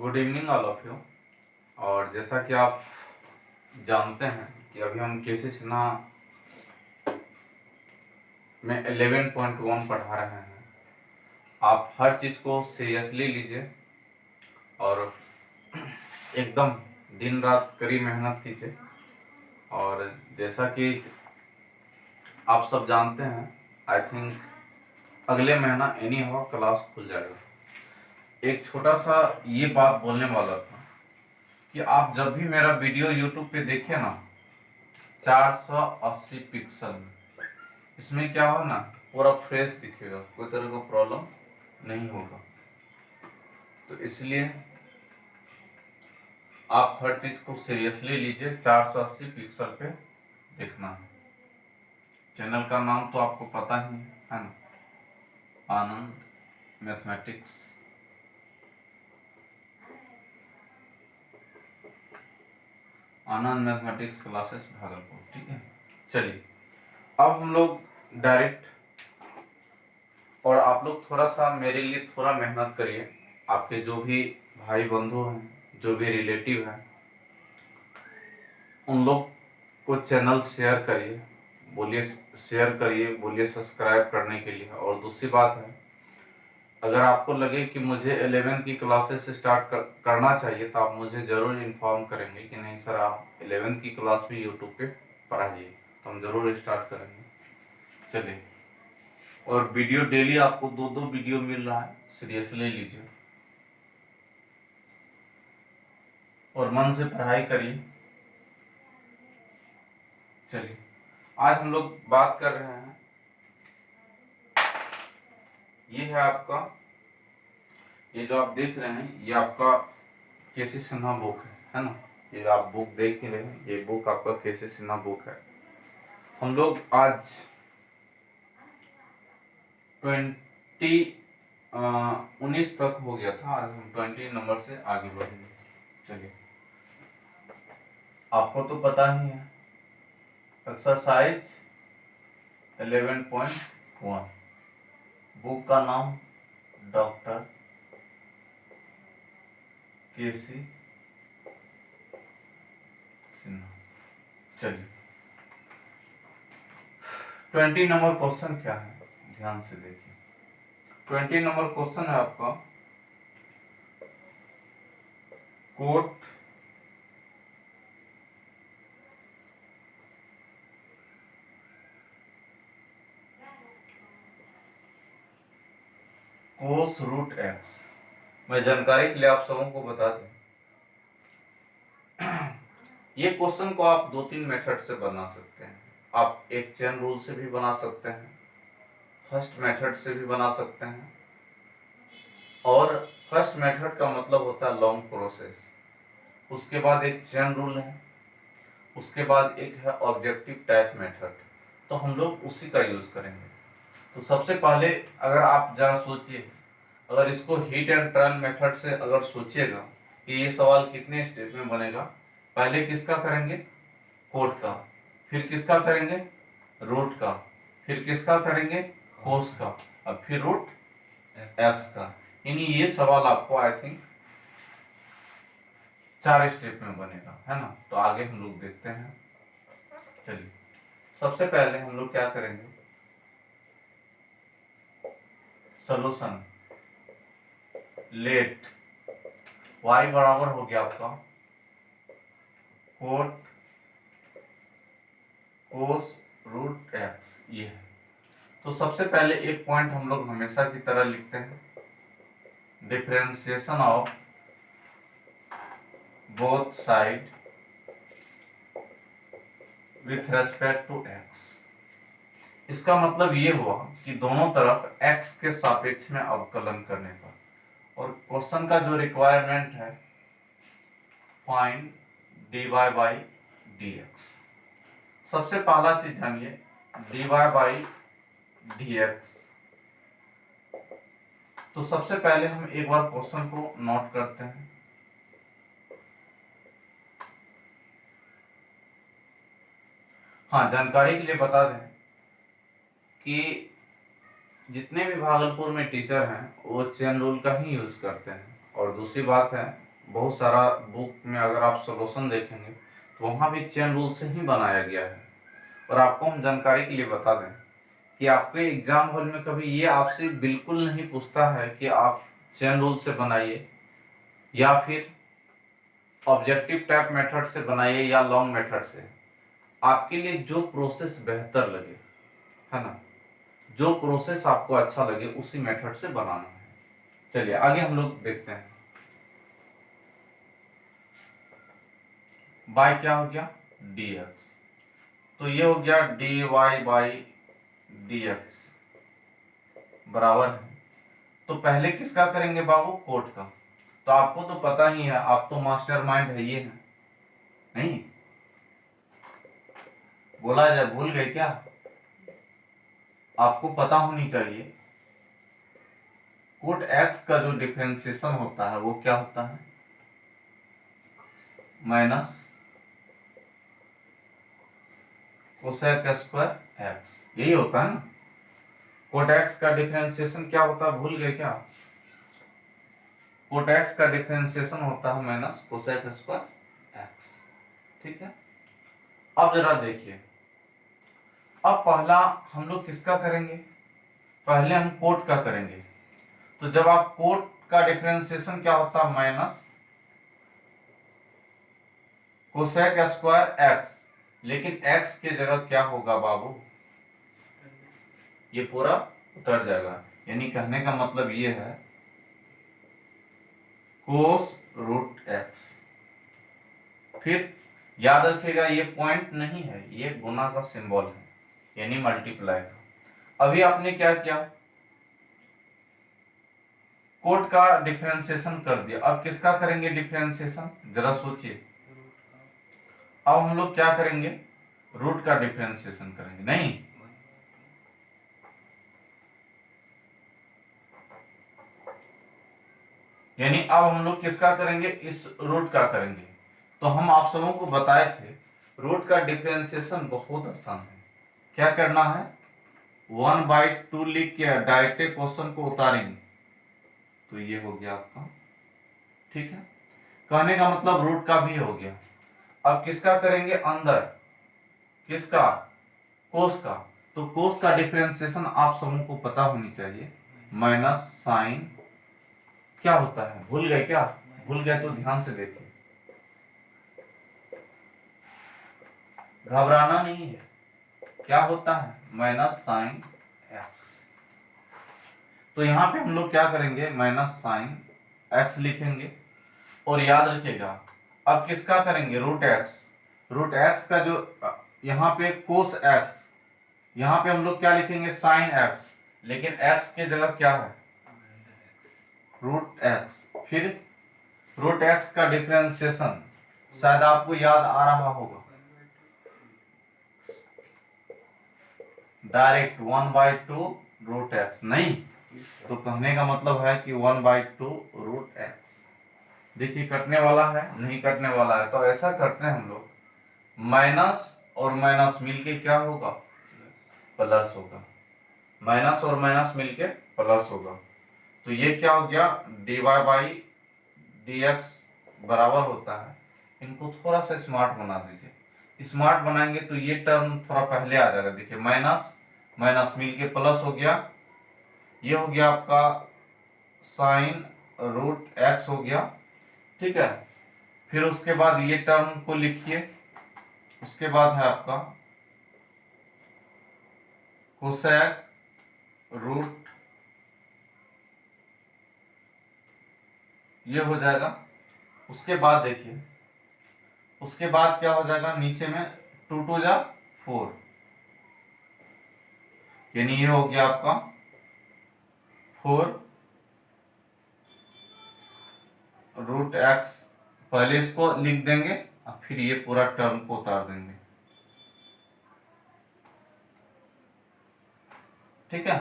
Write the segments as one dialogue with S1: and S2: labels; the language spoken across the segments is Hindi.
S1: Good evening all of you. और जैसा कि आप जानते हैं कि अभी हम केसी सिन्हा में 11.1 पढ़ा रहे हैं। आप हर चीज़ को सीरियसली लीजिए और एकदम दिन रात कड़ी मेहनत कीजिए। और जैसा कि आप सब जानते हैं, आई थिंक अगले महीना एनी हाउ क्लास खुल जाएगा। एक छोटा सा ये बात बोलने वाला था कि आप जब भी मेरा वीडियो यूट्यूब पे देखिए ना 480 पिक्सल में, इसमें क्या हो ना पूरा फ्रेश दिखेगा, कोई तरह का प्रॉब्लम नहीं होगा। तो इसलिए आप हर चीज को सीरियसली लीजिए। 480 पिक्सल पे देखना है। चैनल का नाम तो आपको पता ही है ना, आनंद मैथमेटिक्स। आनंद मैथमेटिक्स क्लासेस भागलपुर, ठीक है। चलिए अब हम लोग डायरेक्ट, और आप लोग थोड़ा सा मेरे लिए थोड़ा मेहनत करिए। आपके जो भी भाई बंधु हैं, जो भी रिलेटिव हैं, उन लोग को चैनल शेयर करिए, बोलिए शेयर करिए, बोलिए सब्सक्राइब करने के लिए। और दूसरी बात है, अगर आपको लगे कि मुझे 11th की क्लासेस स्टार्ट करना चाहिए तो आप मुझे ज़रूर इन्फॉर्म करेंगे कि नहीं सर आप 11th की क्लास भी यूट्यूब पे पढ़ाइए, तो हम ज़रूर स्टार्ट करेंगे। चलिए, और वीडियो डेली आपको दो दो वीडियो मिल रहा है, सीरियसली लीजिए और मन से पढ़ाई करिए। चलिए आज हम लोग बात कर रहे हैं, ये है आपका, ये जो आप देख रहे हैं ये आपका केसी सिन्हा बुक है ना। ये आप बुक देख ही रहे हैं, ये बुक आपका केसी सिन्हा बुक है। हम लोग आज 19 तक हो गया था, आज हम 20 नंबर से आगे बढ़ेंगे। चलिए, आपको तो पता ही है, एक्सरसाइज 11.1, बुक का नाम डॉक्टर केसी सिन्हा। चलिए 20 नंबर क्वेश्चन क्या है, ध्यान से देखिए। 20 नंबर क्वेश्चन है आपका, कोट कोस रूट एक्स। मैं जानकारी के लिए आप सबों को बता दूं, ये क्वेश्चन को आप 2-3 मेथड से बना सकते हैं। आप एक चेन रूल से भी बना सकते हैं, फर्स्ट मेथड से भी बना सकते हैं। और फर्स्ट मेथड का मतलब होता है लॉन्ग प्रोसेस, उसके बाद एक चेन रूल है, उसके बाद एक है ऑब्जेक्टिव टाइप मेथड। तो हम लोग उसी का यूज करेंगे। तो सबसे पहले अगर आप जरा सोचिए, अगर इसको हीट एंड ट्रायल मेथड से अगर सोचिएगा कि ये सवाल कितने स्टेप में बनेगा, पहले किसका करेंगे, कोट का, फिर किसका करेंगे, रूट का, फिर किसका करेंगे, कोस का, और फिर रूट एक्स का। यानी ये सवाल आपको आई थिंक 4 स्टेप में बनेगा, है ना। तो आगे हम लोग देखते हैं। चलिए सबसे पहले हम लोग क्या करेंगे, सोल्यूशन लेट y बराबर हो गया आपका कोट कोस रूट एक्स, ये है। तो सबसे पहले एक पॉइंट हम लोग हमेशा की तरह लिखते हैं, differentiation of both side with respect to x. इसका मतलब ये हुआ कि दोनों तरफ x के सापेक्ष में अवकलन करने पर। और क्वेश्चन का जो रिक्वायरमेंट है, फाइंड dy बाई dx। सबसे पहला चीज जानिए dy बाई dx। तो सबसे पहले हम एक बार क्वेश्चन को नोट करते हैं। हाँ, जानकारी के लिए बता दें कि जितने भी भागलपुर में टीचर हैं वो चेन रूल का ही यूज करते हैं। और दूसरी बात है बहुत सारा बुक में अगर आप सोल्यूशन देखेंगे तो वहाँ भी चेन रूल से ही बनाया गया है। और आपको हम जानकारी के लिए बता दें कि आपके एग्जाम हॉल में कभी ये आपसे बिल्कुल नहीं पूछता है कि आप चेन रूल से बनाइए या फिर ऑब्जेक्टिव टाइप मेथड से बनाइए या लॉन्ग मेथड से। आपके लिए जो प्रोसेस बेहतर लगे, है ना, जो प्रोसेस आपको अच्छा लगे उसी मेथड से बनाना है। चलिए आगे हम लोग देखते हैं। बाय क्या हो गया, dx, तो ये हो गया dy बाई dx बराबर है। तो पहले किसका करेंगे बाबू, कोट का। तो आपको तो पता ही है, आप तो मास्टरमाइंड है ये है नहीं, बोला जाए भूल गए क्या, आपको पता होनी चाहिए। कोट x का जो डिफरेंशिएशन होता है वो क्या होता है, माइनस कोसेक स्क्वायर x, यही होता है ना। कोट x का डिफरेंशिएशन क्या होता है, भूल गए क्या, कोट x का डिफरेंशिएशन होता है माइनस कोसेक स्क्वायर x। ठीक है, अब जरा देखिए, अब पहला हम लोग किसका करेंगे, पहले हम कोट का करेंगे। तो जब आप कोट का डिफरेंशिएशन क्या होता है, माइनस कोसेक स्क्वायर x, लेकिन x के जगह क्या होगा बाबू, ये पूरा उतर जाएगा। यानी कहने का मतलब ये है कोस रूट x। फिर याद रखिएगा ये पॉइंट नहीं है, ये गुना का सिंबल है, यानी मल्टीप्लाई का। अभी आपने क्या किया, कोट का डिफरेंशिएशन कर दिया, अब किसका करेंगे डिफरेंशिएशन, जरा सोचिए। अब हम लोग क्या करेंगे, रूट का डिफरेंशिएशन करेंगे, नहीं यानी अब हम लोग किसका करेंगे, इस रूट का करेंगे। तो हम आप सबों को बताए थे रूट का डिफरेंशिएशन बहुत आसान है। क्या करना है, 1/2 लिख के डायरेक्ट क्वेश्चन को उतारेंगे, तो ये हो गया आपका। ठीक है, कहने का मतलब रूट का भी हो गया। अब किसका करेंगे, अंदर किसका, कोस का। तो कोस का डिफरेंशिएशन आप सबों को पता होनी चाहिए, माइनस साइन क्या होता है, भूल गए क्या, भूल गए तो ध्यान से देखिए, घबराना नहीं है, क्या होता है माइनस साइन एक्स। तो यहां पे हम लोग क्या करेंगे, माइनस साइन एक्स लिखेंगे। और याद रखिएगा अब किसका करेंगे, रूट एक्स। रूट एक्स का जो यहाँ पे कोस एक्स, यहाँ पे हम लोग क्या लिखेंगे, साइन एक्स, लेकिन एक्स के जगह क्या है, रूट एक्स। फिर रूट एक्स का डिफरेंशिएशन शायद आपको याद आ रहा होगा, डायरेक्ट 1/2 रूट एक्स, नहीं तो कहने का मतलब है कि 1/2 रूट एक्स। देखिए कटने वाला है, नहीं कटने वाला है, तो ऐसा करते हैं हम लोग, माइनस और माइनस मिलके क्या होगा, प्लस होगा, माइनस और माइनस मिलके प्लस होगा। तो ये क्या हो गया, dy बाई dx बराबर होता है, इनको थोड़ा सा स्मार्ट बना दीजिए। स्मार्ट बनाएंगे तो ये टर्म थोड़ा पहले आ जाएगा, देखिए माइनस माइनस मिलके प्लस हो गया, ये हो गया आपका साइन रूट एक्स हो गया। ठीक है, फिर उसके बाद ये टर्म को लिखिए, उसके बाद है आपका कोसेक रूट, ये हो जाएगा। उसके बाद देखिए, उसके बाद क्या हो जाएगा, नीचे में 2 जा 4, यानी ये हो गया आपका 4 रूट एक्स। पहले इसको लिख देंगे और फिर ये पूरा टर्म को उतार देंगे। ठीक है,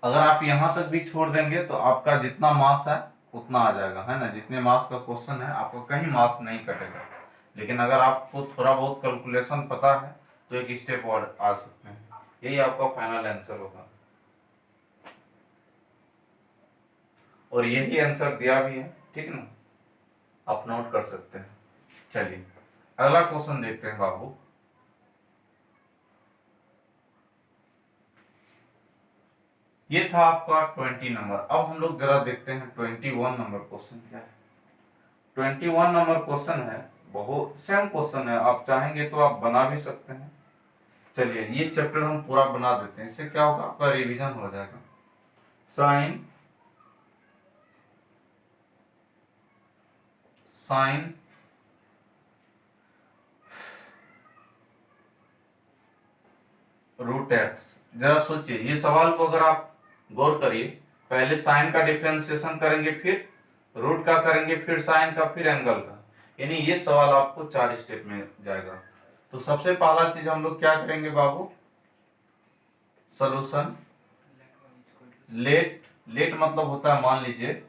S1: अगर आप यहां तक भी छोड़ देंगे तो आपका जितना मास है उतना आ जाएगा, है ना, जितने मास का क्वेश्चन है आपको कहीं मास नहीं कटेगा। लेकिन अगर आपको थोड़ा बहुत कैलकुलेशन पता है तो एक स्टेप और आ सकते हैं, यही आपका फाइनल आंसर होगा। और यही आंसर दिया भी है, ठीक ना। आप नोट कर सकते हैं। चलिए अगला क्वेश्चन देखते हैं बाबू। ये था आपका 20 नंबर। अब हम लोग जरा देखते हैं 21 नंबर क्वेश्चन क्या है। 21 नंबर क्वेश्चन है, बहुत सेम क्वेश्चन है, आप चाहेंगे तो आप बना भी सकते हैं। चलिए ये चैप्टर हम पूरा बना देते हैं, इससे क्या होगा आपका रिवीजन हो जाएगा। Sine sine root x. जरा सोचिए ये सवाल को अगर आप गौर करिए, पहले साइन का डिफरेंशिएशन करेंगे, फिर रूट का करेंगे, फिर साइन का, फिर एंगल का, यानी ये सवाल आपको 4 स्टेप में जाएगा। तो सबसे पहला चीज हम लोग क्या करेंगे बाबू, सॉल्यूशन। लेट लेट मतलब होता है, मान लीजिए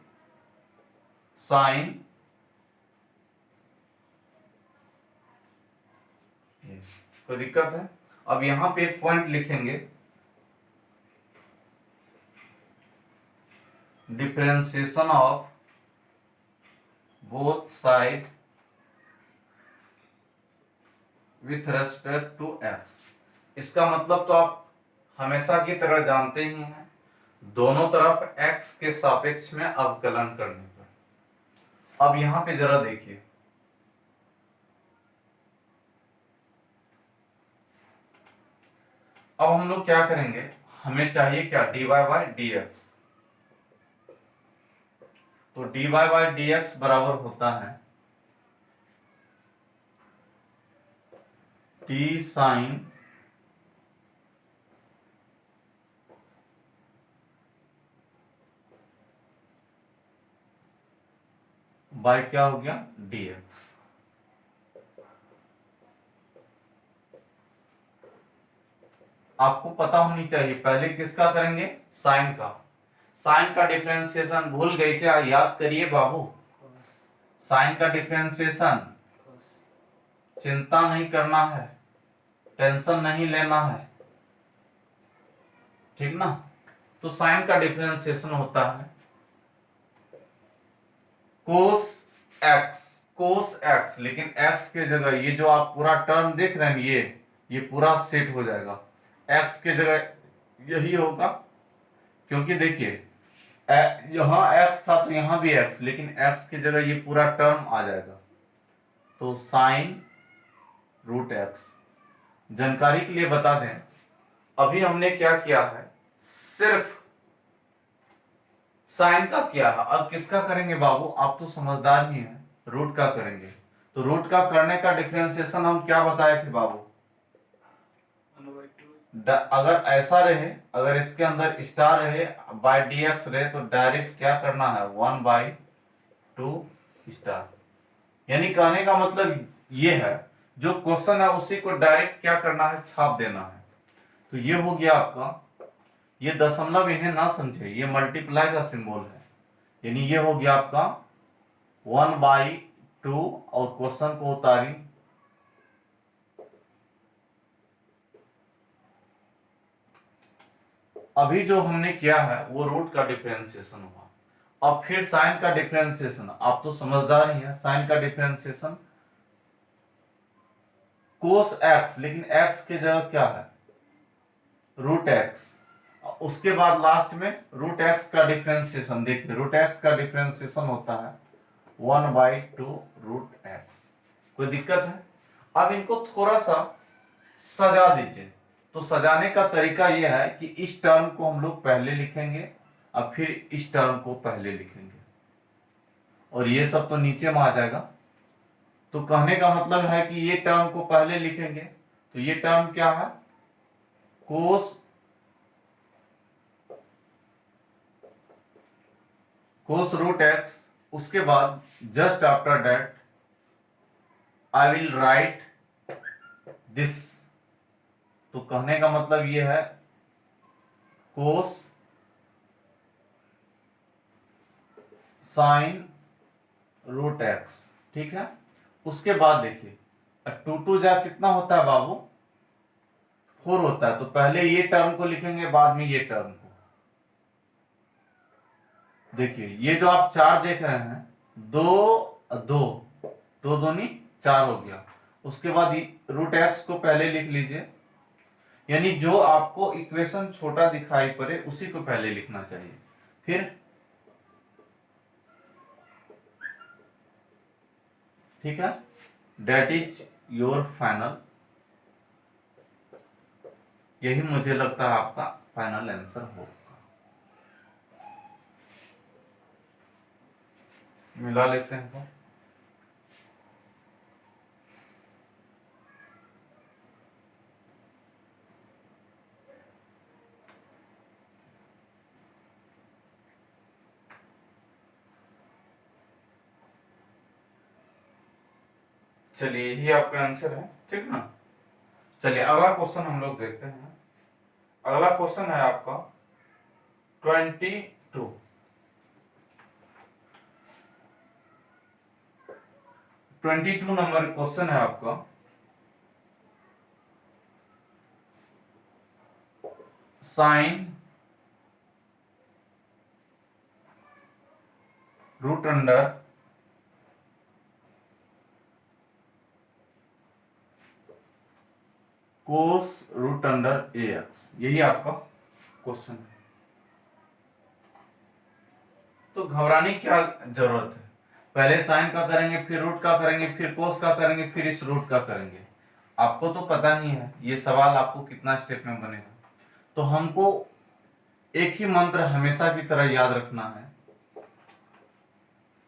S1: साइन, कोई दिक्कत है। अब यहां पे एक पॉइंट लिखेंगे, differentiation of both side with respect to x. इसका मतलब तो आप हमेशा की तरह जानते ही हैं, दोनों तरफ x के सापेक्ष में अवकलन करने पर। अब यहां पे जरा देखिए, अब हम लोग क्या करेंगे, हमें चाहिए क्या, dy बाई डी एक्स। तो dy बाई डी एक्स बराबर होता है t साइन बाय क्या हो गया, dx। आपको पता होनी चाहिए, पहले किसका करेंगे, साइन का। साइन का डिफरेंशिएशन भूल गए क्या, याद करिए बाबू। साइन का डिफरेंशिएशन, चिंता नहीं करना है, टेंशन नहीं लेना है, ठीक ना। तो साइन का डिफरेंशिएशन होता है कोस एक्स, कोस एक्स, लेकिन एक्स के जगह ये जो आप पूरा टर्म देख रहे हैं, ये पूरा सेट हो जाएगा, एक्स के जगह यही होगा। क्योंकि देखिए यहां एक्स था तो यहां भी एक्स, लेकिन एक्स की जगह ये पूरा टर्म आ जाएगा। तो साइन रूट एक्स। जानकारी के लिए बता दें, अभी हमने क्या किया है, सिर्फ साइन का किया है। अब किसका करेंगे बाबू, आप तो समझदार ही हैं, रूट का करेंगे। तो रूट का करने का डिफरेंशिएशन हम क्या बताए थे बाबू, अगर ऐसा रहे, अगर इसके अंदर स्टार रहे, बाय डी एक्स रहे, तो डायरेक्ट क्या करना है, 1/2 स्टार। यानी कहने का मतलब ये है, जो क्वेश्चन है उसी को डायरेक्ट क्या करना है, छाप देना है। तो ये हो गया आपका, ये दशमलव इन्हें ना समझे, ये मल्टीप्लाई का सिंबल है, यानी ये हो गया आपका 1/2, और क्वेश्चन को उतारी, अभी जो हमने किया है वो रूट का डिफरेंशिएशन हुआ। अब फिर साइन का डिफरेंशिएशन, आप तो समझदार ही हैं, साइन का डिफरेंशिएशन कोस एक्स, लेकिन एक्स की जगह क्या है, रूट एक्स। उसके बाद लास्ट में रूट एक्स का डिफरेंशिएशन, देखिए रूट एक्स का डिफरेंशिएशन होता है 1/2 रूट एक्स। कोई दिक्कत है। अब इनको थोड़ा सा सजा दीजिए। तो सजाने का तरीका यह है कि इस टर्म को हम लोग पहले लिखेंगे और फिर इस टर्म को पहले लिखेंगे, और ये सब तो नीचे में आ जाएगा। तो कहने का मतलब है कि ये टर्म को पहले लिखेंगे, तो ये टर्म क्या है, कोस कोस रूट एक्स। उसके बाद just after that I will write this. तो कहने का मतलब ये है कोस साइन रूट एक्स, ठीक है। उसके बाद देखिए 2 जा कितना होता है बाबू, 4 होता है। तो पहले ये टर्म को लिखेंगे, बाद में ये टर्म को। देखिए ये जो आप 4 देख रहे हैं, 2 दो, दो दूनी 4 हो गया। उसके बाद रूट एक्स को पहले लिख लीजिए, यानी जो आपको इक्वेशन छोटा दिखाई पड़े उसी को पहले लिखना चाहिए। फिर ठीक है, डेट इज योर फाइनल, यही मुझे लगता है आपका फाइनल आंसर होगा। मिला लेते हैं तो चलिए यही आपका आंसर है, ठीक ना। चलिए अगला क्वेश्चन हम लोग देखते हैं। अगला क्वेश्चन है आपका 22। 22 नंबर क्वेश्चन है आपका। Sign root under cos root under ए एक्स, यही आपका क्वेश्चन है। तो घबराने की क्या जरूरत है, पहले साइन का करेंगे, फिर रूट का करेंगे, फिर कोस का करेंगे, फिर इस रूट का करेंगे। आपको तो पता ही है ये सवाल आपको कितना स्टेप में बनेगा। तो हमको एक ही मंत्र हमेशा की तरह याद रखना है।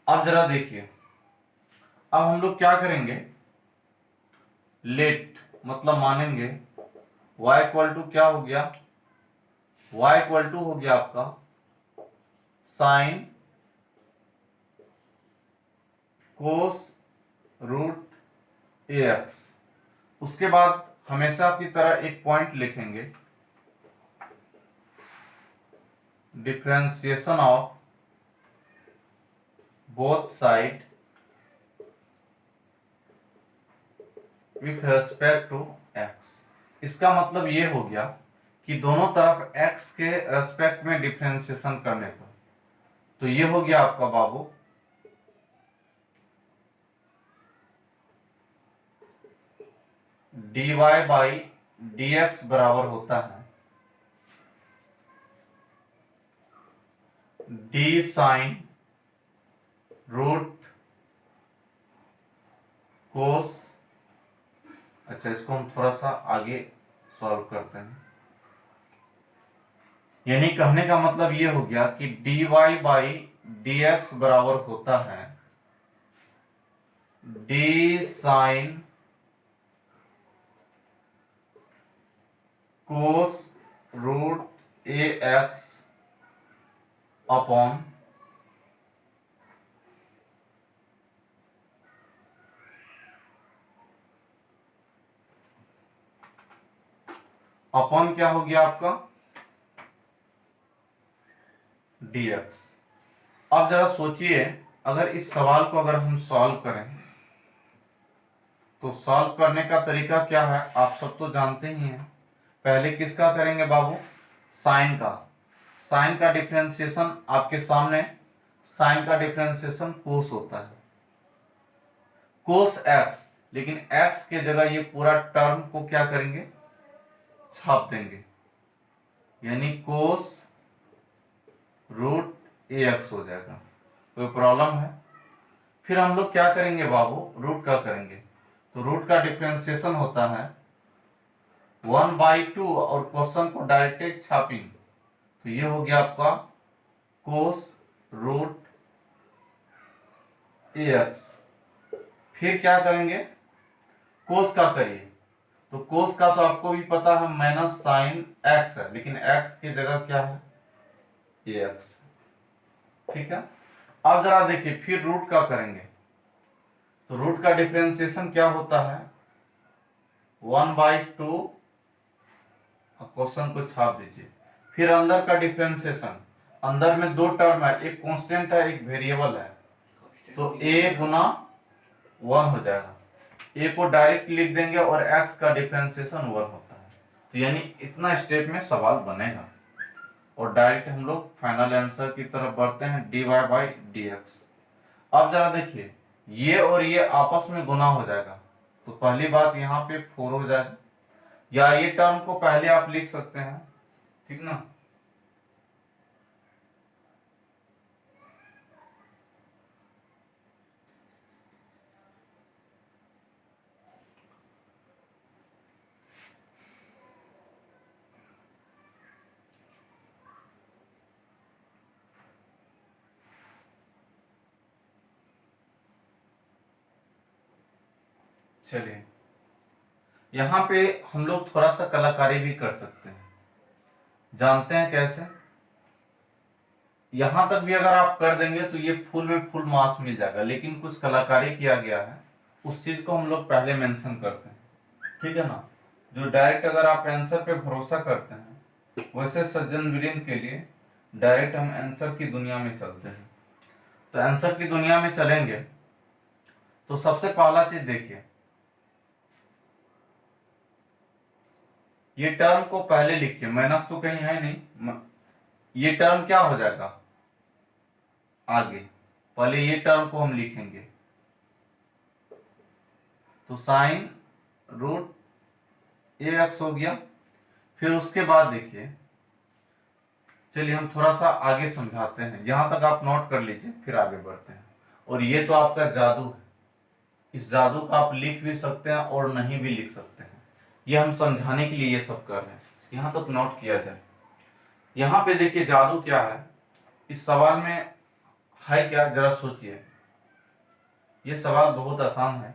S1: अब जरा देखिए, अब हम लोग क्या करेंगे, लेट मतलब मानेंगे y इक्वल टू क्या हो गया, y इक्वल टू हो गया आपका sine cos root a x. उसके बाद हमेशा की तरह एक पॉइंट लिखेंगे, differentiation of both side with respect to x. इसका मतलब ये हो गया कि दोनों तरफ x के रेस्पेक्ट में डिफरेंशिएशन करने पर, तो ये हो गया आपका बाबू dy बाई dx बराबर होता है d साइन रूट कोस। अच्छा, इसको हम थोड़ा सा आगे सॉल्व करते हैं। यानी कहने का मतलब ये हो गया कि dy बाई dx बराबर होता है d sign cos root a x upon upon क्या हो गया आपका dx। अब जरा सोचिए, अगर इस सवाल को अगर हम सॉल्व करें तो सॉल्व करने का तरीका क्या है, आप सब तो जानते ही हैं। पहले किसका करेंगे बाबू, साइन का। साइन का डिफरेंशिएशन आपके सामने, साइन का डिफरेंशिएशन कोस होता है, कोस एक्स। लेकिन एक्स के जगह ये पूरा टर्म को क्या करेंगे, छाप देंगे, यानी कोस रूट ए एक्स हो जाएगा। कोई प्रॉब्लम है। फिर हम लोग क्या करेंगे बाबू, रूट का करेंगे। तो रूट का डिफरेंशिएशन होता है 1/2, और क्वेश्चन को डायरेक्ट छापिंग, तो ये हो गया आपका कोस रूट ए एक्स। फिर क्या करेंगे, कोस का करिए, तो कोस का तो आपको भी पता है माइनस साइन एक्स है, लेकिन एक्स की जगह क्या है, ए एक्स। ठीक है, अब जरा देखिए फिर रूट का करेंगे, तो रूट का डिफरेंशिएशन क्या होता है 1/2, क्वेश्चन को छाप दीजिए। फिर अंदर का डिफरेंशिएशन, अंदर में दो टर्म है, एक कांस्टेंट है एक वेरिएबल है, तो a गुना 1 हो जाएगा। a को डायरेक्ट लिख देंगे और x का डिफरेंशिएशन 1 होता है। तो यानी इतना स्टेप में सवाल बनेगा, और डायरेक्ट हम लोग फाइनल आंसर की तरफ बढ़ते हैं dy बाई dx। अब जरा देखिए, ये और ये आपस में गुना हो जाएगा, तो पहली बात यहाँ पे 4 हो जाएगा, या ये टर्म को पहले आप लिख सकते हैं, ठीक ना। चलिए यहाँ पे हम लोग थोड़ा सा कलाकारी भी कर सकते हैं, जानते हैं कैसे। यहां तक भी अगर आप कर देंगे तो ये फुल में फुल मास मिल जाएगा, लेकिन कुछ कलाकारी किया गया है, उस चीज को हम लोग पहले मेंशन करते हैं, ठीक है ना। जो डायरेक्ट अगर आप आंसर पे भरोसा करते हैं, वैसे सज्जन वीरेंद्र के लिए डायरेक्ट हम आंसर की दुनिया में चलते हैं। तो आंसर की दुनिया में चलेंगे तो सबसे पहला चीज देखिए, ये टर्म को पहले लिखिए, माइनस तो कहीं है नहीं, ये टर्म क्या हो जाएगा आगे, पहले ये टर्म को हम लिखेंगे, तो साइन रूट ए एक्स हो गया। फिर उसके बाद देखिए, चलिए हम थोड़ा सा आगे समझाते हैं, यहां तक आप नोट कर लीजिए, फिर आगे बढ़ते हैं। और ये तो आपका जादू है, इस जादू का आप लिख भी सकते हैं और नहीं भी लिख सकते हैं, ये हम समझाने के लिए ये सब कर रहे हैं, यहां तक नोट किया जाए। यहां पे देखिए जादू क्या है, इस सवाल में है क्या, जरा सोचिए। ये सवाल बहुत आसान है,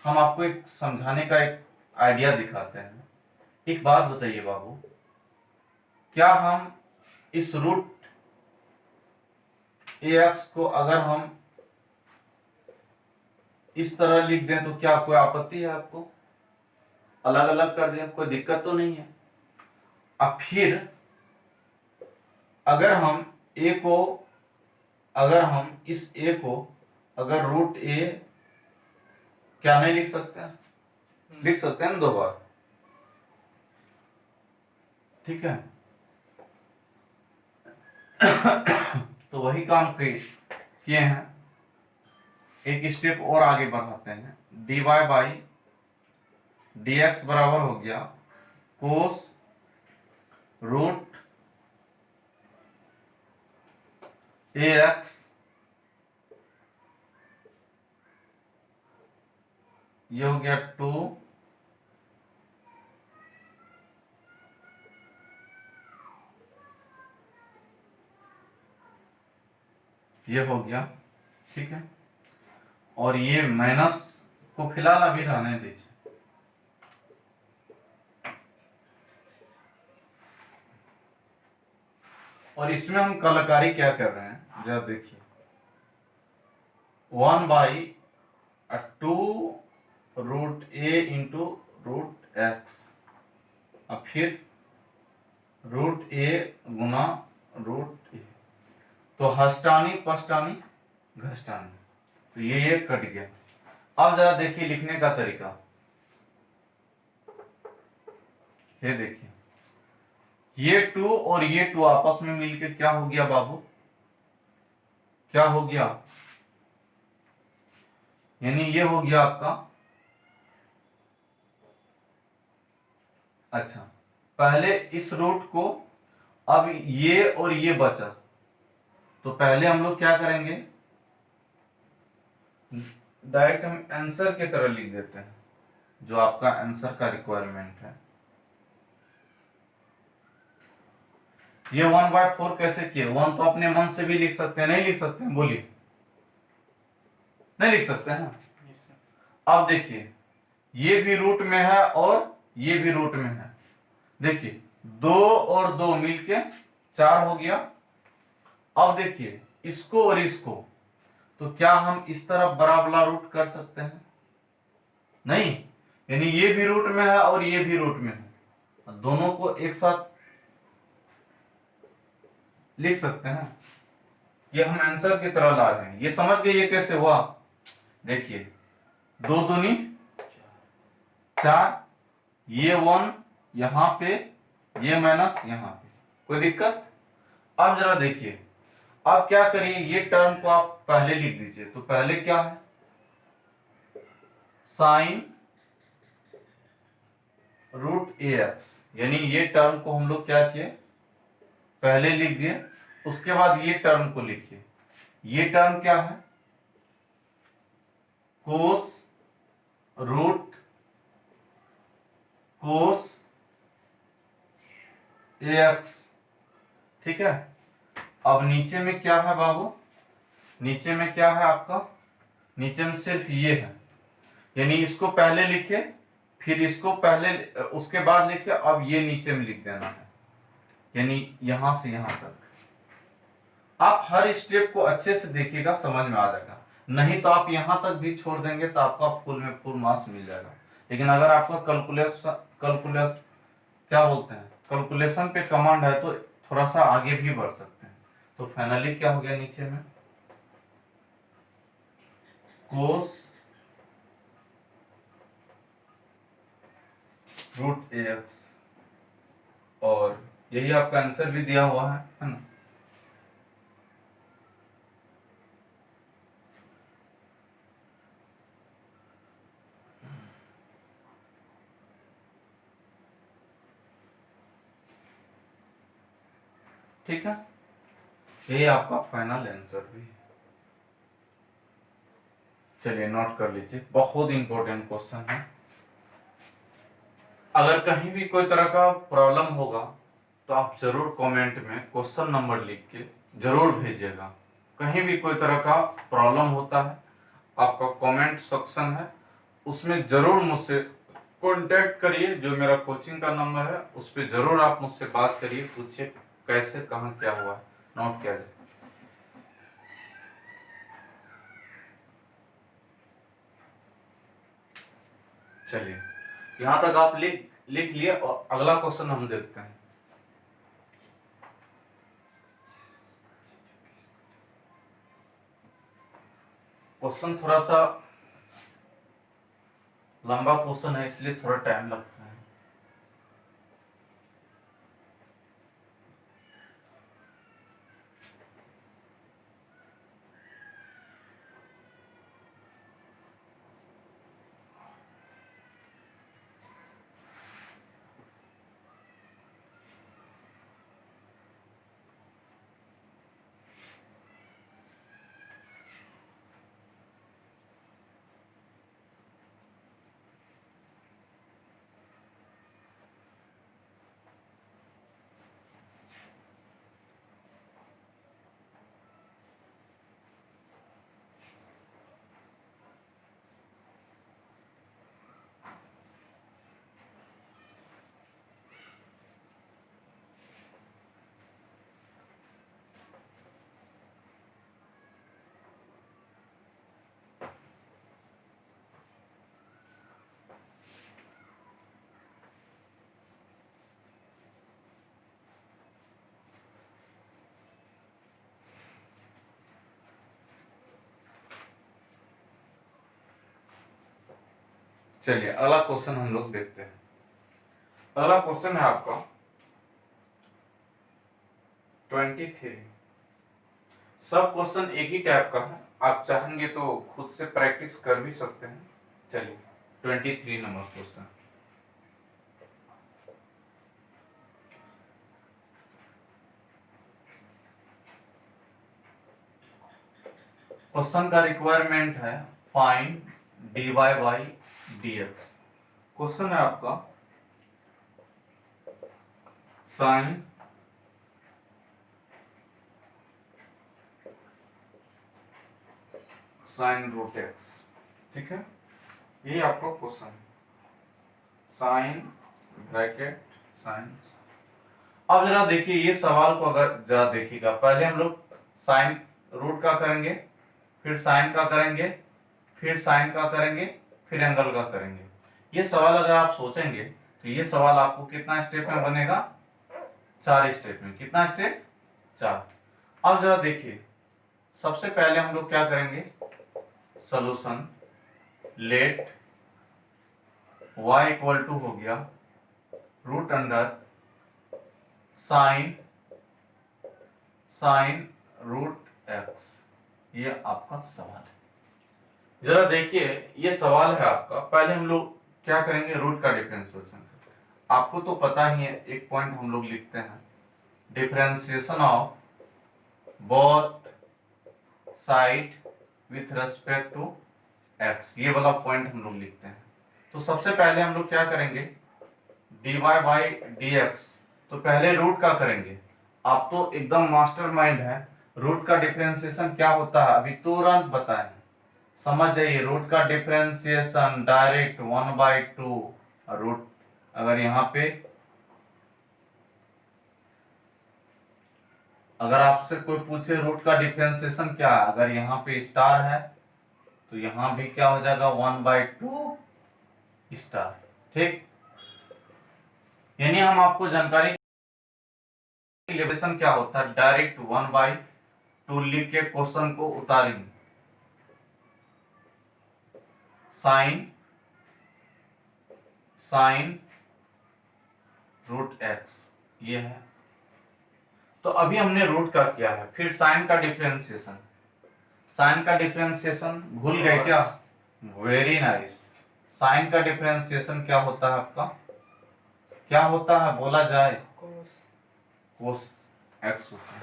S1: हम आपको एक समझाने का एक आइडिया दिखाते हैं। एक बात बताइए बाबू, क्या हम इस रूट ए एक्स को अगर हम इस तरह लिख दें तो क्या कोई आपत्ति है आपको, अलग अलग कर दें, कोई दिक्कत तो नहीं है। अब फिर अगर हम ए को, अगर हम इस ए को अगर रूट ए क्या नहीं लिख सकते हैं, लिख सकते हैं ना 2 बार, ठीक है। तो वही काम किए हैं, एक स्टेप और आगे बढ़ाते हैं, dy बाई dx बराबर हो गया कोस रूट ए एक्स, ये हो गया 2 ये हो गया, ठीक है। और ये माइनस को फिलहाल अभी रहने दीजिए। और इसमें हम कलाकारी क्या कर रहे हैं जरा देखिए, 1 by 2 root a into root x, अब फिर रूट ए गुना रूट ए, तो हस्टानी पस्टानी घस्टानी, तो ये कट गया। अब जरा देखिए लिखने का तरीका, ये देखिए ये 2 और ये 2 आपस में मिलके क्या हो गया बाबू, क्या हो गया, यानी ये हो गया आपका, अच्छा पहले इस रूट को, अब ये और ये बचा, तो पहले हम लोग क्या करेंगे, डायरेक्ट हम आंसर की तरह लिख देते हैं, जो आपका आंसर का रिक्वायरमेंट है। ये 1/4 कैसे किए, 1 तो अपने मन से भी लिख सकते हैं, नहीं लिख सकते हैं, बोलिए नहीं लिख सकते हैं। अब देखिए ये भी रूट में है और ये भी रूट में है, देखिए 2 और 2 मिलके 4 हो गया। अब देखिए इसको और इसको, तो क्या हम इस तरफ बराबर रूट कर सकते हैं, नहीं, यानी ये भी रूट में है और ये भी रूट में है, दोनों को एक साथ लिख सकते हैं, ये हम आंसर की तरह ला रहे हैं। ये समझ गए ये कैसे हुआ, देखिए 2 दूनी 4, ये 1 यहां पे, ये माइनस यहां पे, कोई दिक्कत। अब जरा देखिए, अब क्या करिए, ये टर्म को आप पहले लिख दीजिए, तो पहले क्या है साइन रूट ए एक्स, यानी ये टर्म को हम लोग क्या किए, पहले लिख दिए, उसके बाद ये टर्म को लिखिए। ये टर्म क्या है, कोस रूट कोस ए एक्स, ठीक है। अब नीचे में क्या है बाबू, नीचे में क्या है आपका, नीचे में सिर्फ ये है, यानी इसको पहले लिखे, फिर इसको पहले, उसके बाद लिखे, अब ये नीचे में लिख देना है, यानी यहां से यहां तक। आप हर स्टेप को अच्छे से देखिएगा, समझ में आ जाएगा। नहीं तो आप यहां तक भी छोड़ देंगे तो आपका फुल में फुल मार्क्स मिल जाएगा। लेकिन अगर आपका कैलकुलेस क्या बोलते हैं, कैलकुलेशन पे कमांड है तो थोड़ा सा आगे भी बढ़ सकते हैं। तो फाइनली क्या हो गया नीचे में, कोस रूट ए एक्स, और यही आपका आंसर भी दिया हुआ है ना। ठीक है, ये आपका फाइनल आंसर भी है। चलिए नोट कर लीजिए, बहुत इंपॉर्टेंट क्वेश्चन है। अगर कहीं भी कोई तरह का प्रॉब्लम होगा तो आप जरूर कमेंट में क्वेश्चन नंबर लिख के जरूर भेजिएगा। कहीं भी कोई तरह का प्रॉब्लम होता है, आपका कमेंट सेक्शन है, उसमें जरूर मुझसे कांटेक्ट करिए। जो मेरा कोचिंग का नंबर है उस पर जरूर आप मुझसे बात करिए, पूछिए कैसे कहाँ क्या हुआ, नोट किया जाए। चलिए यहाँ तक आप लिख लिख लिए, और अगला क्वेश्चन हम देखते हैं। क्वेश्चन थोड़ा सा लंबा क्वेश्चन है, इसलिए थोड़ा टाइम लगता है। चलिए अगला क्वेश्चन हम लोग देखते हैं। अगला क्वेश्चन है आपका 23। सब क्वेश्चन एक ही टाइप का है, आप चाहेंगे तो खुद से प्रैक्टिस कर भी सकते हैं। चलिए 23 नंबर क्वेश्चन। क्वेश्चन का रिक्वायरमेंट है find dy by dx। Question है आपका साइन रूट एक्स, ठीक है, ये आपका क्वेश्चन है। Sine bracket sine. अब जरा देखिए ये सवाल को अगर जरा देखिएगा, पहले हम लोग साइन रूट का करेंगे, फिर साइन का करेंगे, फिर साइन का करेंगे, फिर एंगल का करेंगे। ये सवाल अगर आप सोचेंगे तो ये सवाल आपको कितना स्टेप में बनेगा, 4 स्टेप में। कितना स्टेप, 4। अब जरा देखिए, सबसे पहले हम लोग क्या करेंगे, solution let y equal to हो गया root under sine root x. ये आपका सवाल है। जरा देखिए, ये सवाल है आपका। पहले हम लोग क्या करेंगे, रूट का डिफरेंशिएशन। आपको तो पता ही है, एक पॉइंट हम लोग लिखते हैं, differentiation of both side with respect to x, ये वाला पॉइंट हम लोग लिखते हैं। तो सबसे पहले हम लोग क्या करेंगे, dy बाई डी एक्स, तो पहले रूट का करेंगे। आप तो एकदम मास्टरमाइंड है, रूट का डिफरेंशिएशन क्या होता है अभी तुरंत बताएं, समझ जाइए। रूट का डिफरेंशिएशन डायरेक्ट 1/2 रूट। अगर यहाँ पे अगर आपसे कोई पूछे रूट का डिफरेंशिएशन क्या है, अगर यहाँ पे स्टार है तो यहाँ भी क्या हो जाएगा, 1/2 स्टार। ठीक, यानी हम आपको जानकारी लिमिटेशन क्या होता है, डायरेक्ट 1/2 लिख के क्वेश्चन को उतारेंगे। साइन साइन रूट एक्स, ये है। तो अभी हमने रूट का किया है, फिर साइन का डिफरेंशिएशन। साइन का डिफरेंशिएशन भूल गए क्या? Very nice. साइन का डिफरेंशिएशन क्या होता है आपका, क्या होता है बोला जाए, कोस एक्स होता है।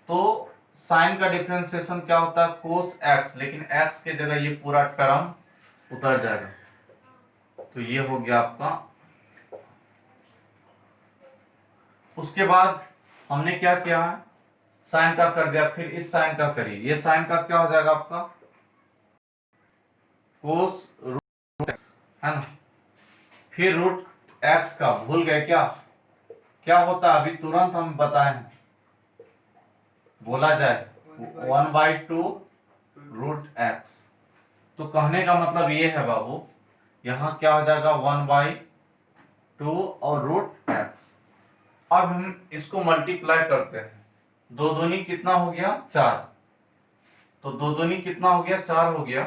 S1: तो साइन का डिफरेंशिएशन क्या होता है, कोस एक्स, लेकिन एक्स के जगह ये पूरा टर्म उतर जाएगा। तो ये हो गया आपका। उसके बाद हमने क्या किया है, साइन का कर दिया, फिर इस साइन का करिए। ये साइन का क्या हो जाएगा आपका, कोस रूट एक्स, है ना। फिर रूट एक्स का भूल गए क्या, क्या होता है अभी तुरंत हम बताए हैं, बोला जाए 1/2 रूट एक्स। तो कहने का मतलब ये है बाबू, यहाँ क्या हो जाएगा 1/2 और रूट एक्स। अब हम इसको मल्टीप्लाई करते हैं, दो दूनी कितना हो गया 4, तो दो दूनी कितना हो गया 4 हो गया।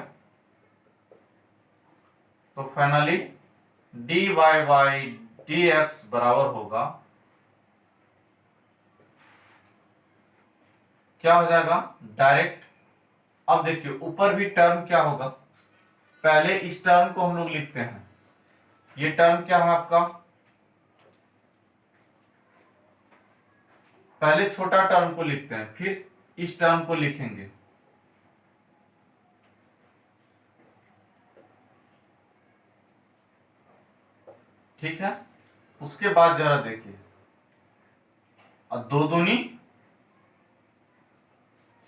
S1: तो finally dy by D x बराबर होगा, क्या हो जाएगा डायरेक्ट। अब देखिए ऊपर भी टर्म क्या होगा, पहले इस टर्म को हम लोग लिखते हैं, ये टर्म क्या है आपका, पहले छोटा टर्म को लिखते हैं, फिर इस टर्म को लिखेंगे। ठीक है, उसके बाद जरा देखिए, और दो दूनी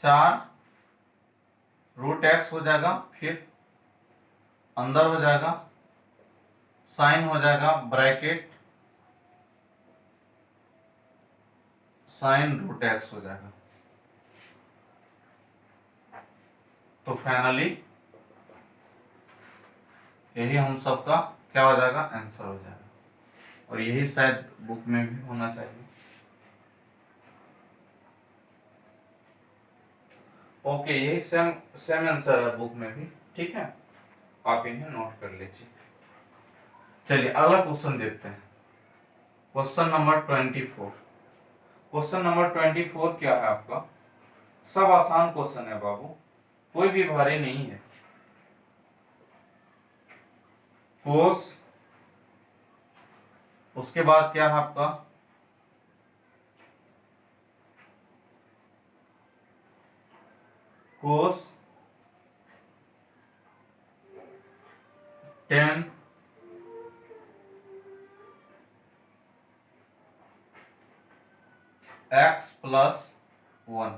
S1: 4 रूट एक्स हो जाएगा, फिर अंदर हो जाएगा साइन हो जाएगा ब्रैकेट साइन रूट एक्स हो जाएगा। तो फाइनली यही हम सबका क्या हो जाएगा, आंसर हो जाएगा। और यही शायद बुक में भी होना चाहिए। ओके, यही सेम सेम आंसर है बुक में भी, ठीक है, आप इन्हें नोट कर लीजिए। चलिए अगला क्वेश्चन देखते हैं, क्वेश्चन नंबर 24। क्वेश्चन नंबर 24 क्या है आपका, सब आसान क्वेश्चन है बाबू, कोई भी भारी नहीं है। कोस, उसके बाद क्या है आपका कोस 10 x प्लस 1,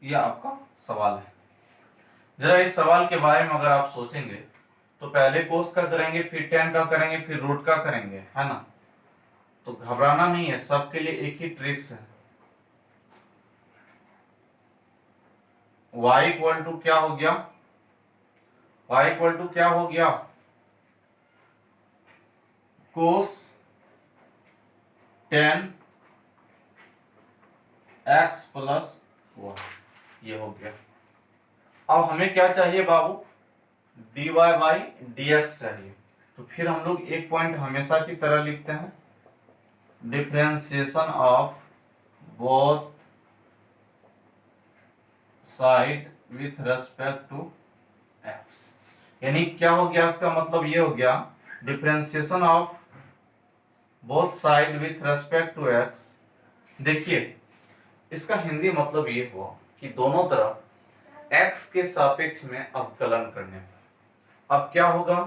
S1: यह आपका सवाल है। जरा इस सवाल के बारे में अगर आप सोचेंगे तो पहले कोस का करेंगे, फिर टेन का करेंगे, फिर रूट का करेंगे, है ना। तो घबराना नहीं है, सबके लिए एक ही ट्रिक्स है। y इक्वल टू क्या हो गया, y इक्वल टू क्या हो गया, कोस 10 x प्लस 1, ये हो गया। अब हमें क्या चाहिए बाबू, dy बाई dx चाहिए। तो फिर हम लोग एक पॉइंट हमेशा की तरह लिखते हैं, differentiation of both side with respect to x. यानी क्या हो गया, इसका मतलब ये हो गया differentiation of both side with respect to x. देखिए इसका हिंदी मतलब ये हुआ कि दोनों तरफ x के सापेक्ष में अवकलन करने पर अब क्या होगा,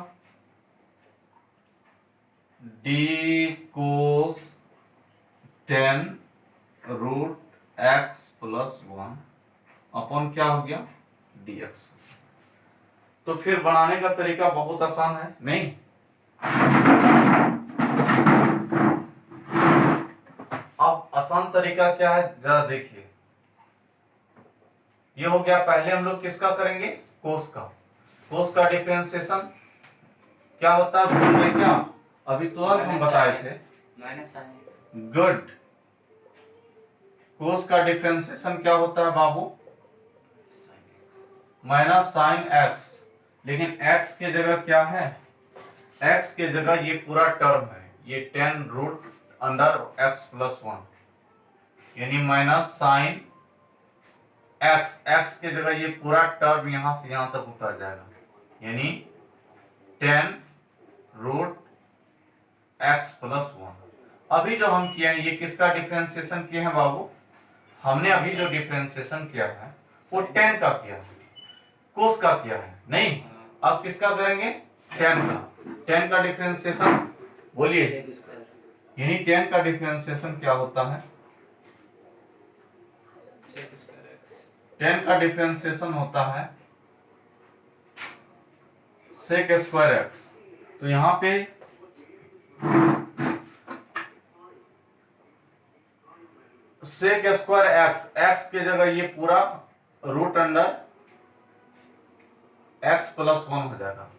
S1: d cos 10 root x plus 1 upon क्या हो गया dx। तो फिर बनाने का तरीका बहुत आसान है, नहीं? अब आसान तरीका क्या है जरा देखिए, ये हो गया। पहले हम लोग किसका करेंगे, कोस का। कोस का डिफरेंशिएशन क्या होता है भूल गए क्या, अभी तुरंत हम बताए थे, गुड। कोस का डिफरेंशिएशन क्या होता है बाबू, माइनस साइन एक्स। लेकिन x के जगह क्या है, x के जगह ये पूरा टर्म है, ये 10 रूट अंडर x प्लस 1 यानी माइनस साइन x। x के जगह ये पूरा टर्म यहां से यहां तक उतर जाएगा यानी 10 रूट x प्लस 1। अभी जो हम किए हैं ये किसका डिफरेंशिएशन किए हैं बाबू, हमने अभी जो डिफरेंशिएशन किया है वो 10 का किया है, कोस का किया है, नहीं? अब किसका करेंगे, 10 का। 10 का डिफरेंशिएशन बोलिए, यानी 10 का डिफरेंशिएशन क्या होता है, 10 का डिफरेंशिएशन होता है सेक स्क्वायर एक्स। तो यहां पे सेक स्क्वायर एक्स, एक्स के जगह ये पूरा रूट अंडर एक्स प्लस 1 हो जाएगा।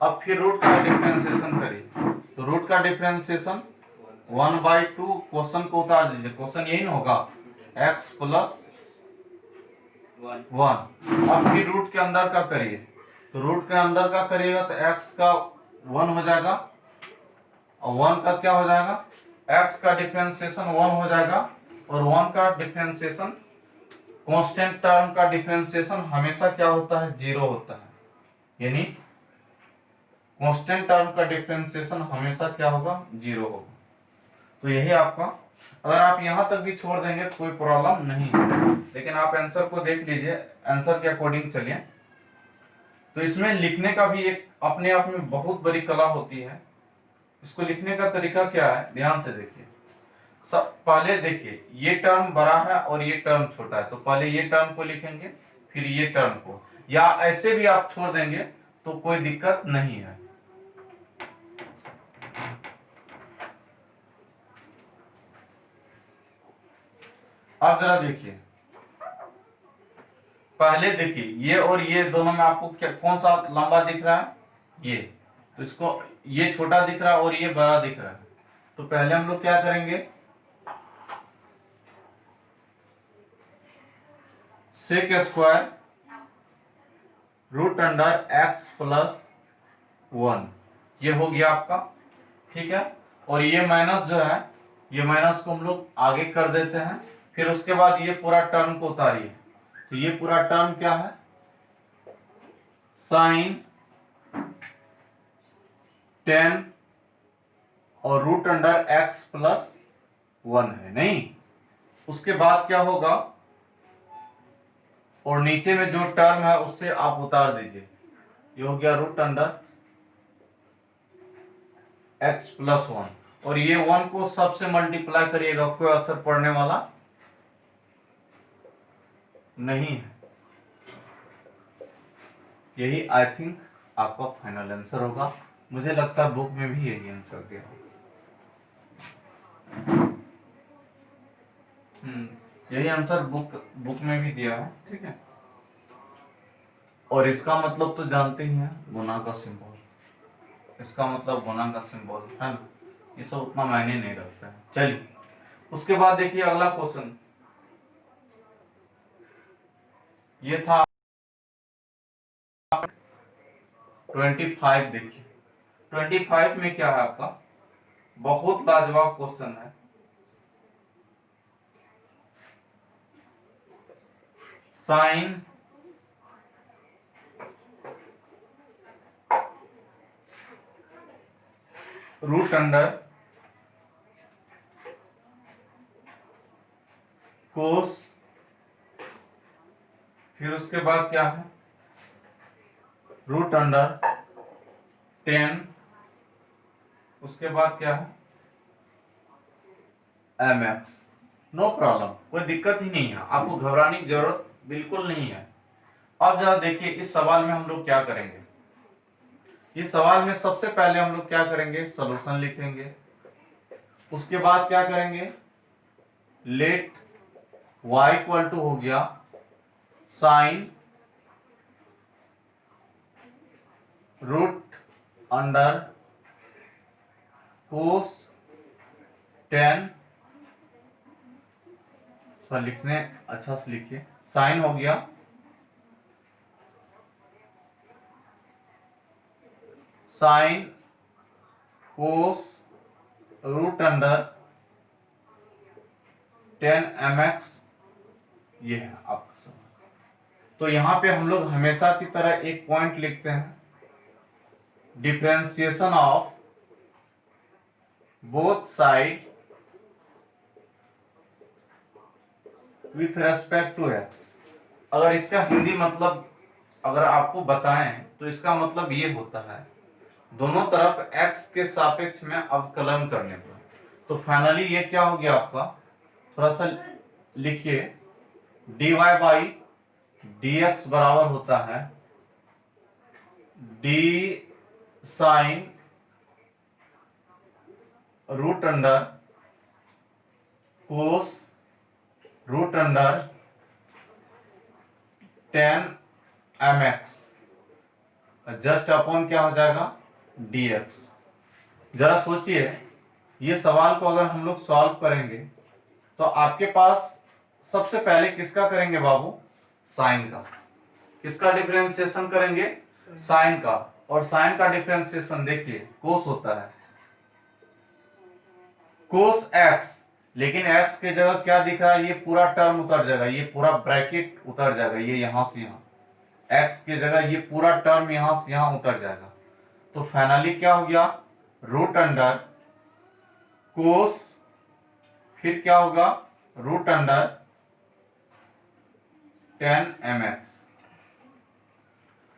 S1: अब फिर रूट का डिफरेंशिएशन करिए, तो रूट का डिफरेंशिएशन 1/2, क्वेश्चन को उतार दीजिए, क्वेश्चन यही ना होगा एक्स प्लस 1। अब फिर रूट के अंदर का करिए, तो रूट के अंदर का करिएगा तो एक्स का 1 हो जाएगा और 1 का क्या हो जाएगा, एक्स का डिफरेंशिएशन 1 हो जाएगा। और 1 का डिफरेंशिएशन, कांस्टेंट टर्म का डिफरेंशिएशन हमेशा क्या होता है, 0 होता है। यानी कांस्टेंट टर्म का डिफरेंशिएशन हमेशा क्या होगा, 0 होगा। तो यही आपका, अगर आप यहां तक भी छोड़ देंगे तो कोई प्रॉब्लम नहीं है, लेकिन आप आंसर को देख लीजिए, आंसर के अकॉर्डिंग चलिए। तो इसमें लिखने का भी एक अपने आप में बहुत बड़ी कला होती है। इसको लिखने का तरीका क्या है, ध्यान से देखिए। सब पहले देखिए, ये टर्म बड़ा है और ये टर्म छोटा है, तो पहले ये टर्म को लिखेंगे फिर ये टर्म को, या ऐसे भी आप छोड़ देंगे तो कोई दिक्कत नहीं है। अब जरा देखिए, पहले देखिए ये और ये दोनों में आपको क्या कौन सा लंबा दिख रहा है, ये। तो इसको ये छोटा दिख रहा है और ये बड़ा दिख रहा है, तो पहले हम लोग क्या करेंगे, sec square root under x plus 1 ये हो गया आपका, ठीक है। और ये माइनस जो है, ये माइनस को हम लोग आगे कर देते हैं, फिर उसके बाद ये पूरा टर्म को उतारिए, तो ये पूरा टर्म क्या है, साइन 10 और रूट अंडर एक्स प्लस 1 है, नहीं? उसके बाद क्या होगा, और नीचे में जो टर्म है उससे आप उतार दीजिए, ये हो गया रूट अंडर एक्स प्लस 1। और ये 1 को सबसे मल्टीप्लाई करिएगा, कोई असर पड़ने वाला नहीं है। यही आई थिंक आपका फाइनल आंसर होगा, मुझे लगता है बुक में भी यही आंसर दिया। यही आंसर बुक में भी दिया है, ठीक है। और इसका मतलब तो जानते ही हैं, गुना का सिंबल, इसका मतलब गुना का सिंबल है ना, ये सब उतना मायने नहीं रखता है। चलिए उसके बाद देखिए अगला क्वेश्चन, ये था 25। देखिए 25 में क्या है आपका, बहुत लाजवाब क्वेश्चन है। साइन रूट अंडर कोस, फिर उसके बाद क्या है, रूट अंडर 10, उसके बाद क्या है, mx। नो प्रॉब्लम, कोई दिक्कत ही नहीं है, आपको घबराने की जरूरत बिल्कुल नहीं है। अब जरा देखिए इस सवाल में हम लोग क्या करेंगे। इस सवाल में सबसे पहले हम लोग क्या करेंगे, सॉल्यूशन लिखेंगे। उसके बाद क्या करेंगे, लेट y इक्वल टू हो गया साइन रूट अंडर कोस 10, लिखने अच्छा से लिखिए, साइन हो गया sine cos root under 10 mx, ये है आपका सवाल। तो यहां पे हम लोग हमेशा की तरह एक पॉइंट लिखते हैं, differentiation of both side with respect to x। अगर इसका हिंदी मतलब अगर आपको बताएं तो इसका मतलब ये होता है, दोनों तरफ x के सापेक्ष में अवकलन करने पर। तो फाइनली ये क्या हो गया आपका, थोड़ा सा लिखिए, dy बाई dx बराबर होता है d sine root under cos root under 10 mx just upon क्या हो जाएगा, dx। जरा सोचिए, ये सवाल को अगर हम लोग सॉल्व करेंगे तो आपके पास सबसे पहले किसका करेंगे बाबू, साइन का। किसका डिफरेंशिएशन करेंगे, साइन का। और साइन का डिफरेंशिएशन देखिए कोस होता है, कोस x, लेकिन x के जगह क्या दिख रहा है, ये पूरा टर्म उतर जाएगा, ये पूरा ब्रैकेट उतर जाएगा, ये यहां से यहां, x के जगह ये पूरा टर्म यहां से यहां उतर जाएगा। तो फाइनली क्या हो गया, रूट अंडर कोस, फिर क्या होगा, रूट अंडर 10 mx।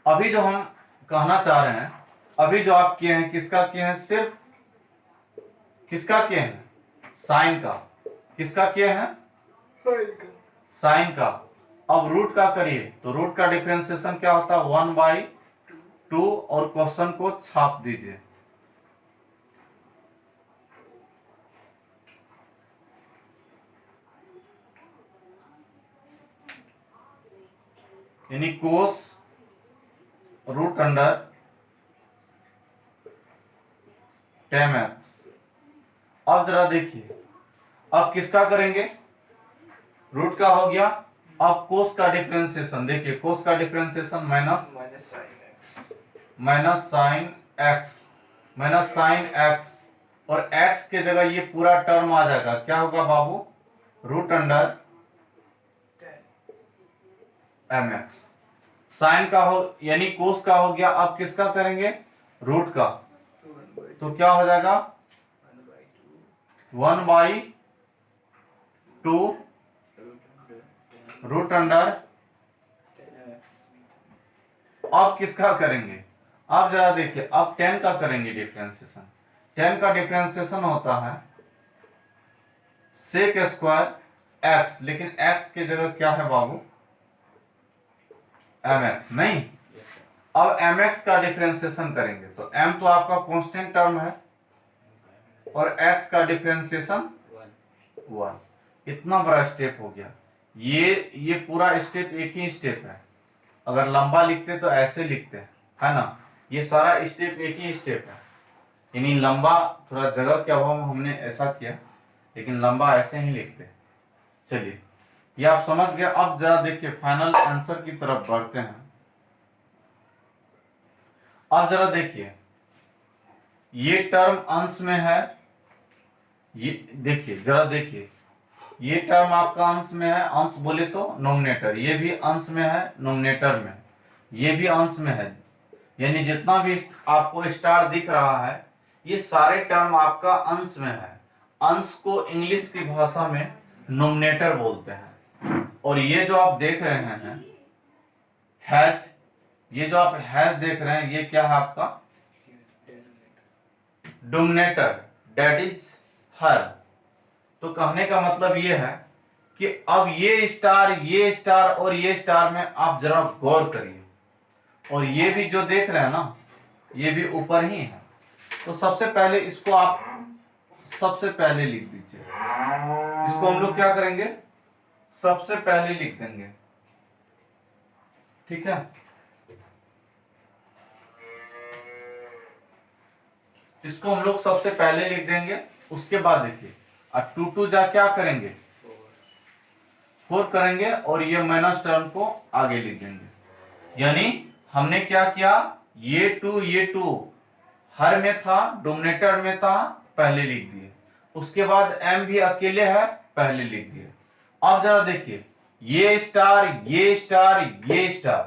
S1: अभी जो हम कहना चाह रहे हैं, अभी जो आप किए हैं किसका किए हैं, सिर्फ किसका किए हैं, साइन का। किसका किए हैं, साइन का। अब रूट का करिए तो रूट का डिफरेंशिएशन क्या होता है, 1/2, और क्वेश्चन को छाप दीजिए। यानी कोस रूट अंडर 10x। अब जरा देखिए, अब किसका करेंगे, रूट का हो गया। अब कोस का डिफरेंशिएशन देखिए, कोस का डिफरेंशिएशन माइनस साइन एक्स, और x के जगह ये पूरा टर्म आ जाएगा, क्या होगा बाबू, रूट अंडर mx। साइन का हो यानी कोस का हो गया। अब किसका करेंगे, रूट का, तो क्या हो जाएगा 1/2 रूट अंडर। अब किसका करेंगे, अब जरा देखिए, अब 10 का करेंगे डिफरेंशिएशन। 10 का डिफरेंशिएशन होता है सेक स्क्वायर x, लेकिन x के जगह क्या है बाबू, mx नहीं। अब mx का डिफरेंशिएशन करेंगे तो m तो आपका कांस्टेंट टर्म है, और x का डिफरेंशिएशन 1। इतना बड़ा स्टेप हो गया। ये पूरा स्टेप एक ही स्टेप है। अगर लंबा लिखते तो ऐसे लिखते हैं, है ना। ये सारा स्टेप एक ही स्टेप है, यानी लंबा थोड़ा जगह के अभाव में हमने ऐसा किया, लेकिन लंबा ऐसे ही लिखते हैं। चलिए, ये आप समझ गए। अब जरा देखिए फाइनल आंसर की तरफ बढ़ते हैं। अब जरा देखिए, ये टर्म अंश में है, ये देखिए, जरा देखिए, ये टर्म आपका अंश में है, अंश बोले तो नोमिनेटर, ये भी अंश में है नोमिनेटर में, ये भी अंश में है, यानी जितना भी आपको स्टार दिख रहा है ये सारे टर्म आपका अंश में है। अंश को इंग्लिश की भाषा में नोमिनेटर बोलते हैं। और ये जो आप देख रहे हैं हैज, ये जो आप हैज देख रहे हैं, ये क्या है आपका डोमिनेटर, डेट इज हर। तो कहने का मतलब ये है कि अब ये स्टार और ये स्टार में आप जरा गौर करिए, और ये भी जो देख रहे हैं ना, ये भी ऊपर ही है। तो सबसे पहले इसको आप सबसे पहले लिख दीजिए। इसको हम लोग क्या करेंगे, सबसे पहले लिख देंगे, ठीक है। इसको हम लोग सबसे पहले लिख देंगे। उसके बाद देखिए, अब टू टू जा क्या करेंगे, 4 करेंगे, और ये माइनस टर्म को आगे लिख देंगे। यानी हमने क्या किया, ये टू हर में था, डोमिनेटर में था, पहले लिख दिए। उसके बाद एम भी अकेले है, पहले लिख दिए। अब जरा देखिए, ये स्टार, ये स्टार, ये स्टार,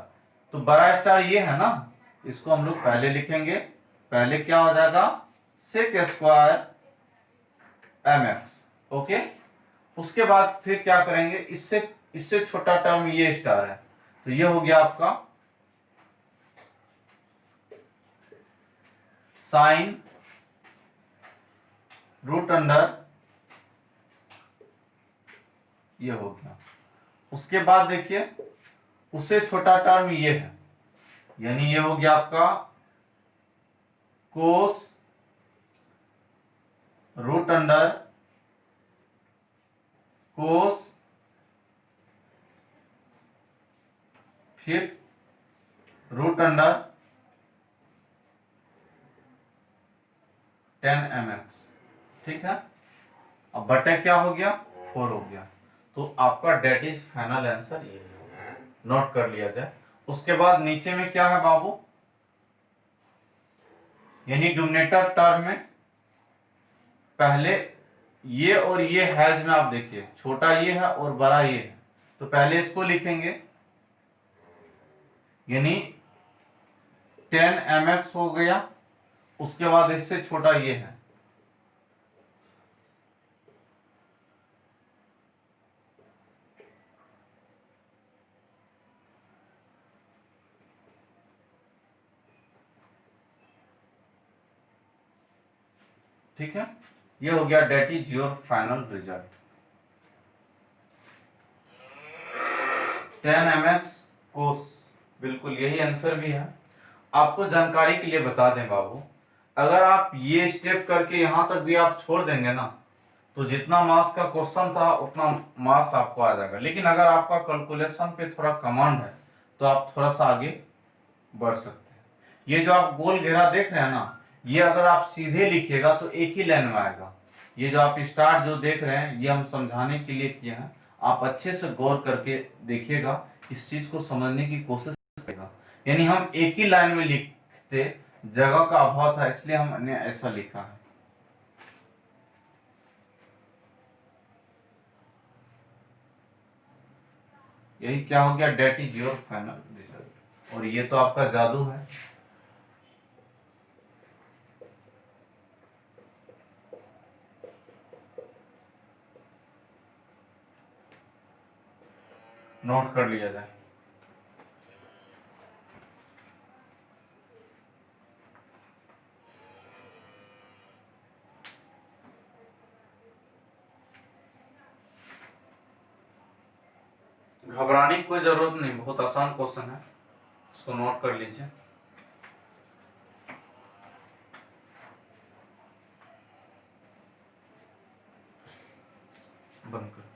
S1: तो बड़ा स्टार ये है ना, इसको हम लोग पहले लिखेंगे। पहले क्या हो जाएगा, sec square m x, okay. उसके बाद फिर क्या करेंगे, इससे इससे छोटा टर्म ये स्टार है, तो ये हो गया आपका साइन रूट अंडर, ये हो गया। उसके बाद देखिए, उससे छोटा टर्म ये है, यानी ये हो गया आपका कोस रूट अंडर कोस, फिर रूट अंडर 10mx, ठीक है। अब बटे क्या हो गया, 4 हो गया। तो आपका डेट इज फाइनल आंसर ये है, नोट कर लिया जाए। उसके बाद नीचे में क्या है बाबू, यानी डोमिनेटर टर्म में पहले ये और ये हैज में आप देखिए, छोटा ये है और बड़ा ये है, तो पहले इसको लिखेंगे, यानी 10mx हो गया। उसके बाद इससे छोटा ये है, ठीक है। ये हो गया, that is your final result. 10mx cos, बिल्कुल यही आंसर भी है। आपको जानकारी के लिए बता दें बाबू, अगर आप ये स्टेप करके यहां तक भी आप छोड़ देंगे ना, तो जितना मास का क्वेश्चन था उतना मास आपको आ जाएगा। लेकिन अगर आपका कैलकुलेशन पे थोड़ा कमांड है, तो आप थोड़ा सा आगे बढ़ सकते हैं। ये जो आप गोल घेरा देख रहे हैं ना, ये अगर आप सीधे लिखिएगा तो एक ही लाइन में आएगा। ये जो आप स्टार जो देख रहे हैं, ये हम समझाने के लिए किए हैं। आप अच्छे से गौर करके देखिएगा, इस चीज को समझने की कोशिश करिएगा। यानी हम एक ही लाइन में लिखते, जगह का अभाव था इसलिए हमने ऐसा लिखा है। यही क्या हो गया, that is your final result. और ये तो आपका जादू है। नोट कर लिया जाए। घबराने की कोई जरूरत नहीं, बहुत आसान क्वेश्चन है, इसको नोट कर लीजिए। बंद कर।